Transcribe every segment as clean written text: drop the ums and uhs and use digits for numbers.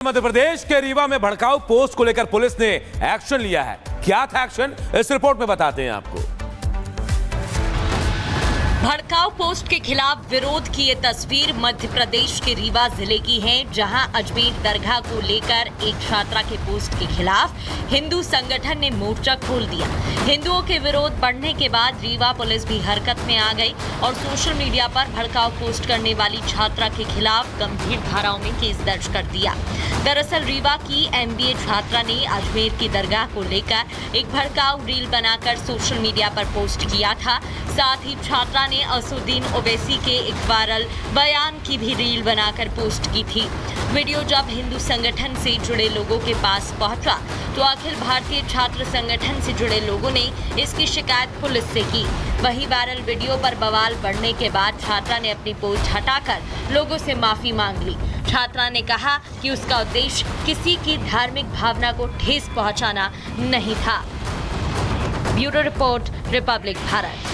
मध्य प्रदेश के रीवा में भड़काऊ पोस्ट को लेकर पुलिस ने एक्शन लिया है। क्या था एक्शन, इस रिपोर्ट में बताते हैं आपको। भड़काऊ पोस्ट के खिलाफ विरोध की ये तस्वीर मध्य प्रदेश के रीवा जिले की है, जहां अजमेर दरगाह को लेकर एक छात्रा के पोस्ट के खिलाफ हिंदू संगठन ने मोर्चा खोल दिया। हिंदुओं के विरोध बढ़ने के बाद रीवा पुलिस भी हरकत में आ गई और सोशल मीडिया पर भड़काऊ पोस्ट करने वाली छात्रा के खिलाफ गंभीर धाराओं में केस दर्ज कर दिया। दरअसल रीवा की MBA छात्रा ने अजमेर की दरगाह को लेकर एक भड़काऊ रील बनाकर सोशल मीडिया पर पोस्ट किया था। साथ ही छात्रा ने असुद्दीन ओवैसी के एक वायरल बयान की भी रील बनाकर पोस्ट की थी। वीडियो जब हिंदू संगठन से जुड़े लोगों के पास पहुंचा तो अखिल भारतीय छात्र संगठन से जुड़े लोगों ने इसकी शिकायत पुलिस से की। वही वायरल वीडियो पर बवाल बढ़ने के बाद छात्रा ने अपनी पोस्ट हटाकर लोगों से माफी मांग ली। छात्रा ने कहा कि उसका उद्देश्य किसी की धार्मिक भावना को ठेस पहुंचाना नहीं था। Bureau report, Republic Bharat.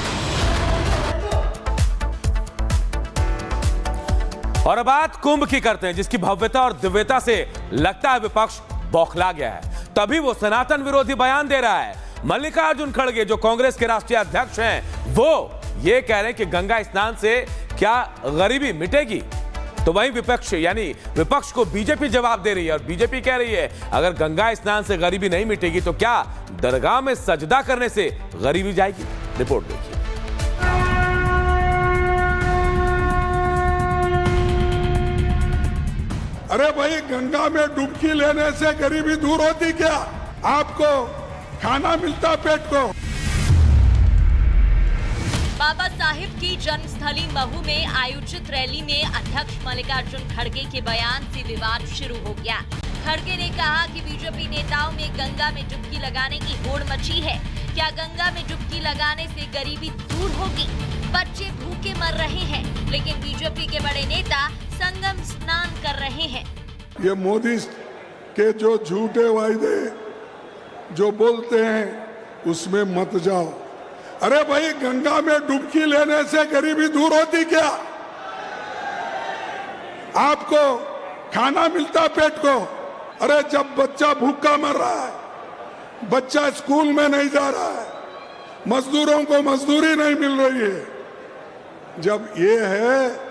और बात कुंभ की करते हैं, जिसकी भव्यता और दिव्यता से लगता है विपक्ष बौखला गया है। तभी वो सनातन विरोधी बयान दे रहा है। मल्लिकार्जुन खड़गे जो कांग्रेस के राष्ट्रीय अध्यक्ष हैं, वो ये कह रहे हैं कि गंगा स्नान से क्या गरीबी मिटेगी। तो वहीं विपक्ष यानी विपक्ष को बीजेपी जवाब दे रही है और बीजेपी कह रही है अगर गंगा स्नान से गरीबी नहीं मिटेगी तो क्या दरगाह में सजदा करने से गरीबी जाएगी। रिपोर्ट देखिए। अरे भाई, गंगा में डुबकी लेने से गरीबी दूर होती क्या? आपको खाना मिलता पेट को। बाबा साहिब की जन्मस्थली महू में आयोजित रैली में अध्यक्ष मल्लिकार्जुन खड़गे के बयान से विवाद शुरू हो गया। खड़गे ने कहा कि बीजेपी नेताओं में गंगा में डुबकी लगाने की होड़ मची है। क्या गंगा में डुबकी लगाने से गरीबी दूर होगी? बच्चे भूखे मर रहे हैं, लेकिन बीजेपी के बड़े नेता संगम स्नान कर रहे हैं। ये मोदी के जो झूठे वायदे जो बोलते हैं उसमें मत जाओ। अरे भाई, गंगा में डुबकी लेने से गरीबी दूर होती क्या? आपको खाना मिलता पेट को। अरे जब बच्चा भूखा मर रहा है, बच्चा स्कूल में नहीं जा रहा है, मजदूरों को मजदूरी नहीं मिल रही है, जब ये है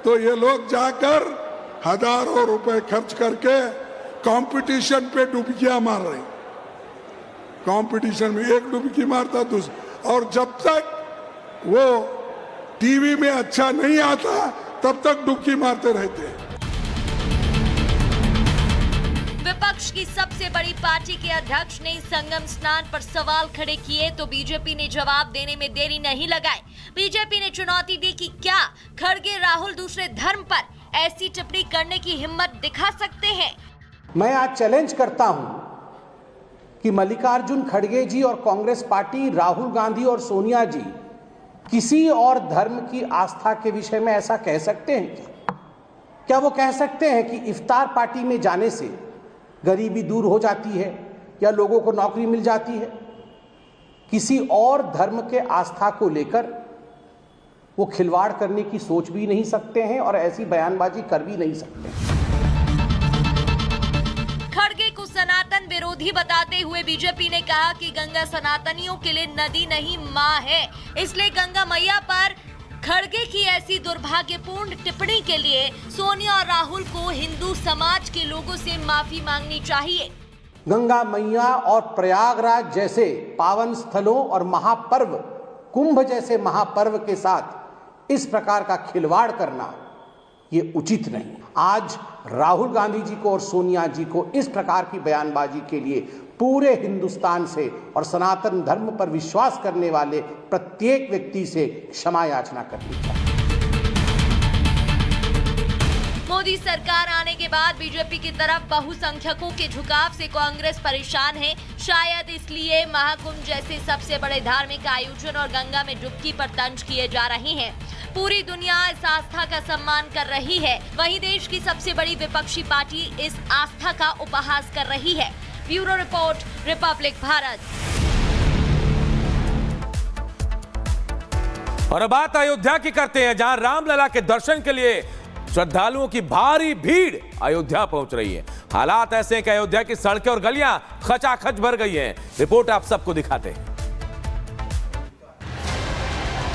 तो ये लोग जाकर हजारों रुपए खर्च करके कंपटीशन पे डुबकियां मार रहे। कंपटीशन में एक डुबकी मारता दूसरा, और जब तक वो टीवी में अच्छा नहीं आता तब तक डुबकी मारते रहते हैं। विपक्ष की सबसे बड़ी पार्टी के अध्यक्ष ने संगम स्नान पर सवाल खड़े किए तो बीजेपी ने जवाब देने में देरी नहीं लगाई। बीजेपी ने चुनौती दी कि क्या खड़गे राहुल दूसरे धर्म पर ऐसी टिप्पणी करने की हिम्मत दिखा सकते हैं। मैं आज चैलेंज करता हूं कि मल्लिकार्जुन खड़गे जी और कांग्रेस पार्टी, राहुल गांधी और सोनिया जी किसी और धर्म की आस्था के विषय में ऐसा कह सकते हैं क्या वो कह सकते हैं कि इफ्तार पार्टी में जाने से गरीबी दूर हो जाती है या लोगों को नौकरी मिल जाती है? किसी और धर्म के आस्था को लेकर वो खिलवाड़ करने की सोच भी नहीं सकते हैं और ऐसी बयानबाजी कर भी नहीं सकते। खड़गे को सनातन विरोधी बताते हुए बीजेपी ने कहा कि गंगा सनातनियों के लिए नदी नहीं मां है, इसलिए गंगा मैया पर खड़गे की ऐसी दुर्भाग्यपूर्ण टिप्पणी के लिए सोनिया और राहुल को हिंदू समाज के लोगों से माफी मांगनी चाहिए। गंगा मैया और प्रयागराज जैसे पावन स्थलों और महापर्व, कुंभ जैसे महापर्व के साथ इस प्रकार का खिलवाड़ करना ये उचित नहीं। आज राहुल गांधी जी को और सोनिया जी को इस प्रकार की बयानबाजी के लिए पूरे हिंदुस्तान से और सनातन धर्म पर विश्वास करने वाले प्रत्येक व्यक्ति से क्षमा याचना करनी चाहिए। मोदी सरकार आने के बाद बीजेपी की तरफ बहुसंख्यकों के झुकाव से कांग्रेस परेशान है। शायद इसलिए महाकुंभ जैसे सबसे बड़े धार्मिक आयोजन और गंगा में डुबकी पर तंज किए जा रहे हैं। पूरी दुनिया इस आस्था का सम्मान कर रही है, वहीं देश की सबसे बड़ी विपक्षी पार्टी इस आस्था का उपहास कर रही है। Bureau report, Republic Bharat. और बात अयोध्या की करते हैं, जहां रामलला के दर्शन के लिए श्रद्धालुओं की भारी भीड़ अयोध्या पहुंच रही है। हालात ऐसे हैं कि अयोध्या की सड़कें और गलियां खचाखच भर गई हैं। रिपोर्ट आप सबको दिखाते हैं।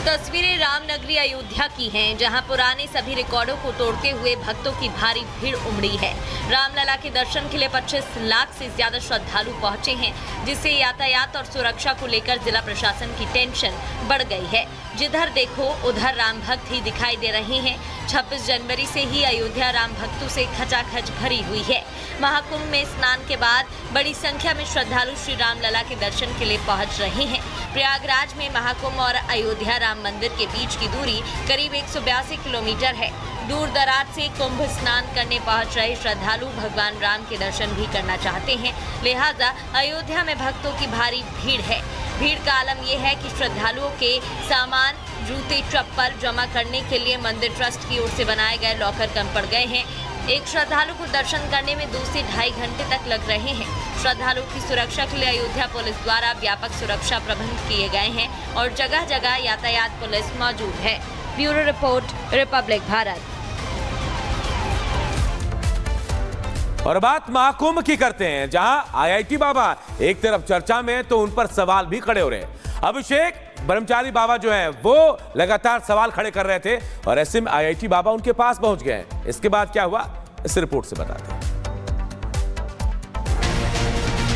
तस्वीरें रामनगरी अयोध्या की हैं, जहां पुराने सभी रिकॉर्डों को तोड़ते हुए भक्तों की भारी भीड़ उमड़ी है। रामलला के दर्शन के लिए 25 लाख से ज्यादा श्रद्धालु पहुंचे हैं, जिससे यातायात और सुरक्षा को लेकर जिला प्रशासन की टेंशन बढ़ गई है। जिधर देखो उधर राम भक्त ही दिखाई दे रहे हैं। 26 जनवरी से ही अयोध्या राम भक्तों से खचाखच भरी हुई है। महाकुंभ में स्नान के बाद बड़ी संख्या में श्रद्धालु श्री रामलला के दर्शन के लिए पहुंच रहे हैं। प्रयागराज में महाकुंभ और अयोध्या राम मंदिर के बीच की दूरी करीब 182 किलोमीटर है। दूर दराज से कुंभ स्नान करने पहुंच रहे श्रद्धालु भगवान राम के दर्शन भी करना चाहते हैं, लिहाजा अयोध्या में भक्तों की भारी भीड़ है। भीड़ का आलम यह है कि श्रद्धालुओं के सामान, जूते, चप्पल जमा करने के लिए मंदिर ट्रस्ट की ओर से बनाए गए लॉकर कम पड़ गए हैं। एक श्रद्धालु को दर्शन करने में 2 से ढाई घंटे तक लग रहे हैं। श्रद्धालुओं की सुरक्षा के लिए अयोध्या पुलिस द्वारा व्यापक सुरक्षा प्रबंध किए गए हैं और जगह जगह यातायात पुलिस मौजूद है। Bureau report, Republic Bharat. और बात महाकुंभ की करते हैं, जहां आईआईटी बाबा एक तरफ चर्चा में तो उन पर सवाल भी खड़े हो रहे हैं। अभिषेक ब्रह्मचारी बाबा जो हैं वो लगातार सवाल खड़े कर रहे थे और ऐसे में आईआईटी बाबा उनके पास पहुंच गए। इसके बाद क्या हुआ, इस रिपोर्ट से बताते हैं।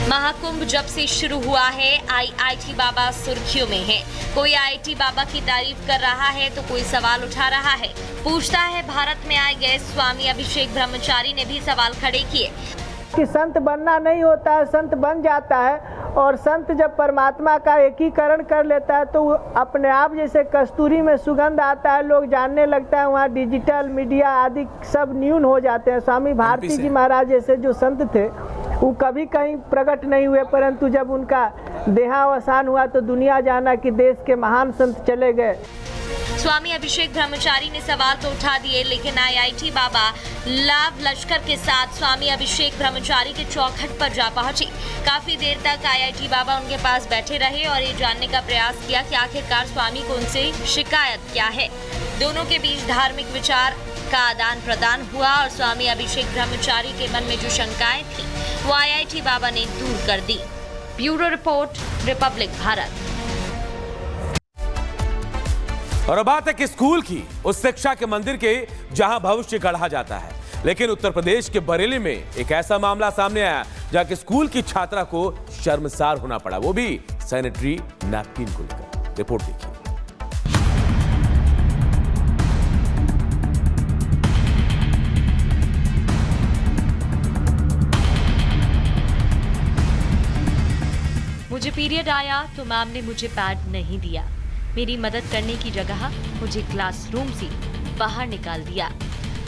महाकुंभ जब से शुरू हुआ है, आईआईटी बाबा सुर्खियों में है। कोई आईआईटी बाबा की तारीफ कर रहा है तो कोई सवाल उठा रहा है। पूछता है भारत में आए गए स्वामी अभिषेक ब्रह्मचारी ने भी सवाल खड़े किए कि संत बनना नहीं होता है, संत बन जाता है। और संत जब परमात्मा का एकीकरण कर लेता है तो अपने आप जैसे कस्तूरी में सुगंध आता है, लोग जानने लगता है, वहाँ डिजिटल मीडिया आदि सब न्यून हो जाते हैं। स्वामी भारती जी महाराज जैसे जो संत थे वो कभी कहीं प्रकट नहीं हुए, परंतु जब उनका देहावसान हुआ तो दुनिया जाना कि देश के महान संत चले गए। स्वामी अभिषेक ब्रह्मचारी ने सवाल तो उठा दिए, लेकिन आईआईटी बाबा लाभ लश्कर के साथ स्वामी अभिषेक ब्रह्मचारी के चौखट पर जा पहुंचे। काफी देर तक आईआईटी बाबा उनके पास बैठे रहे और ये जानने का प्रयास किया कि आखिरकार स्वामी को उनसे शिकायत क्या है। दोनों के बीच धार्मिक विचार का आदान प्रदान हुआ और स्वामी अभिषेक ब्रह्मचारी के मन में जो शंकाएं थी वो आईआईटी बाबा ने दूर कर दी। Bureau report, Republic Bharat. और बात है कि स्कूल की, उस शिक्षा के मंदिर के जहां भविष्य गढ़ा जाता है। लेकिन उत्तर प्रदेश के बरेली में एक ऐसा मामला सामने आया जहां कि स्कूल की छात्रा को शर्मसार होना पड़ा, वो भी सैनिटरी नैपकिन को लेकर। रिपोर्ट देखिए। मुझे पीरियड आया तो मैम ने मुझे पैड नहीं दिया। मेरी मदद करने की जगह मुझे क्लासरूम से बाहर निकाल दिया।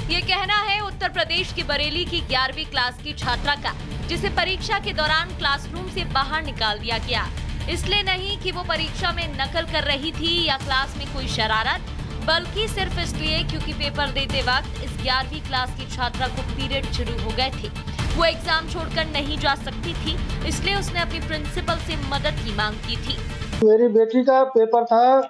ये कहना है उत्तर प्रदेश की बरेली की 11वीं क्लास की छात्रा का, जिसे परीक्षा के दौरान क्लासरूम से बाहर निकाल दिया गया। इसलिए नहीं कि वो परीक्षा में नकल कर रही थी या क्लास में कोई शरारत, बल्कि सिर्फ इसलिए क्योंकि पेपर देते वक्त इस 11वीं क्लास की छात्रा को पीरियड शुरू हो गए थे। वो एग्जाम छोड़कर नहीं जा सकती थी, इसलिए उसने अपनी प्रिंसिपल से मदद की मांग की थी। मेरी बेटी का पेपर था जो